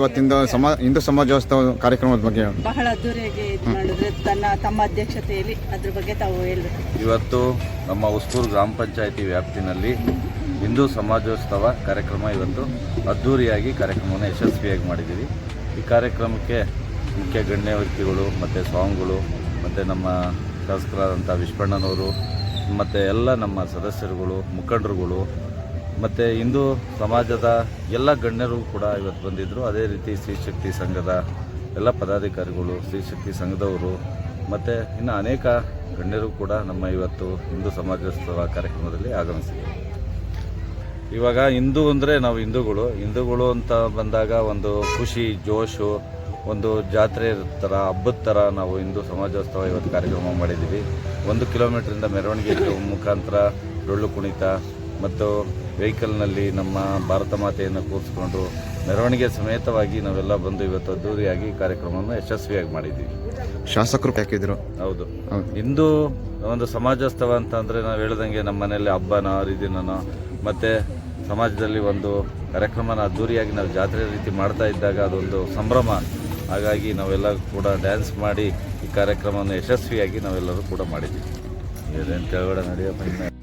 ಇವತ್ತಿಂದ ಹಿಂದೂ ಸಮಾಜೋತ್ಸವ ಕಾರ್ಯಕ್ರಮದ ಬಗ್ಗೆ? ಬಹಳ ಅದ್ದೂರಿಯಾಗಿ ಮಾಡಿದ್ರೆ ತಮ್ಮ ಅಧ್ಯಕ್ಷತೆಯಲ್ಲಿ ಅದ್ರ ಬಗ್ಗೆ ತಾವು ಹೇಳ್ಬೇಕು. ಇವತ್ತು ನಮ್ಮ ಉಸ್ಕೂರು ಗ್ರಾಮ ಪಂಚಾಯಿತಿ ವ್ಯಾಪ್ತಿನಲ್ಲಿ ಹಿಂದೂ ಸಮಾಜೋತ್ಸವ ಕಾರ್ಯಕ್ರಮ ಇವತ್ತು ಅದ್ದೂರಿಯಾಗಿ ಕಾರ್ಯಕ್ರಮವನ್ನು ಯಶಸ್ವಿಯಾಗಿ ಮಾಡಿದ್ದೀವಿ. ಈ ಕಾರ್ಯಕ್ರಮಕ್ಕೆ ಮುಖ್ಯ ಗಣ್ಯ ವ್ಯಕ್ತಿಗಳು ಮತ್ತು ಸ್ವಾಮಿಗಳು ಮತ್ತು ನಮ್ಮ ಶಾಸಕರಾದಂಥ ವಿಶ್ವಣ್ಣನವರು ಮತ್ತು ಎಲ್ಲ ನಮ್ಮ ಸದಸ್ಯರುಗಳು, ಮುಖಂಡರುಗಳು ಮತ್ತು ಹಿಂದೂ ಸಮಾಜದ ಎಲ್ಲ ಗಣ್ಯರು ಕೂಡ ಇವತ್ತು ಬಂದಿದ್ದರು. ಅದೇ ರೀತಿ ಸ್ತ್ರೀಶಕ್ತಿ ಸಂಘದ ಎಲ್ಲ ಪದಾಧಿಕಾರಿಗಳು, ಸ್ತ್ರೀಶಕ್ತಿ ಸಂಘದವರು ಮತ್ತು ಇನ್ನು ಅನೇಕ ಗಣ್ಯರು ಕೂಡ ನಮ್ಮ ಇವತ್ತು ಹಿಂದೂ ಸಮಾಜೋತ್ಸವ ಕಾರ್ಯಕ್ರಮದಲ್ಲಿ ಆಗಮಿಸಿದ್ದಾರೆ. ಇವಾಗ ಹಿಂದೂ ಅಂದರೆ ನಾವು ಹಿಂದೂಗಳು ಅಂತ ಬಂದಾಗ ಒಂದು ಖುಷಿ, ಜೋಶು, ಒಂದು ಜಾತ್ರೆ ಥರ, ಹಬ್ಬದ ಥರ ನಾವು ಹಿಂದೂ ಸಮಾಜೋತ್ಸವ ಇವತ್ತು ಕಾರ್ಯಕ್ರಮ ಮಾಡಿದ್ದೀವಿ. 1 ಕಿಲೋಮೀಟ್ರಿಂದ ಮೆರವಣಿಗೆ ಮುಖಾಂತರ ಡೊಳ್ಳು ಕುಣಿತ ಮತ್ತು ವೆಹಿಕಲ್ನಲ್ಲಿ ನಮ್ಮ ಭಾರತ ಮಾತೆಯನ್ನು ಕೂರಿಸ್ಕೊಂಡು ಮೆರವಣಿಗೆ ಸಮೇತವಾಗಿ ನಾವೆಲ್ಲ ಬಂದು ಇವತ್ತು ಅದ್ದೂರಿಯಾಗಿ ಕಾರ್ಯಕ್ರಮವನ್ನು ಯಶಸ್ವಿಯಾಗಿ ಮಾಡಿದ್ದೀವಿ. ಶಾಸಕರು ಹಾಕಿದ್ರು. ಹೌದು, ಹಿಂದೂ ಒಂದು ಸಮಾಜೋತ್ಸವ ಅಂತಂದರೆ ನಾವು ಹೇಳ್ದಂಗೆ ನಮ್ಮ ಮನೆಯಲ್ಲಿ ಹಬ್ಬನ ಹರಿದಿನನೋ ಮತ್ತು ಸಮಾಜದಲ್ಲಿ ಒಂದು ಕಾರ್ಯಕ್ರಮನ ಅದ್ದೂರಿಯಾಗಿ ನಾವು ಜಾತ್ರೆ ರೀತಿ ಮಾಡ್ತಾ ಇದ್ದಾಗ ಅದೊಂದು ಸಂಭ್ರಮ. ಹಾಗಾಗಿ ನಾವೆಲ್ಲ ಕೂಡ ಡ್ಯಾನ್ಸ್ ಮಾಡಿ ಈ ಕಾರ್ಯಕ್ರಮವನ್ನು ಯಶಸ್ವಿಯಾಗಿ ನಾವೆಲ್ಲರೂ ಕೂಡ ಮಾಡಿದ್ದೀವಿ. ಇದೇನು ಕೆಳಗಡೆ ನಡೆಯಪ್ಪ.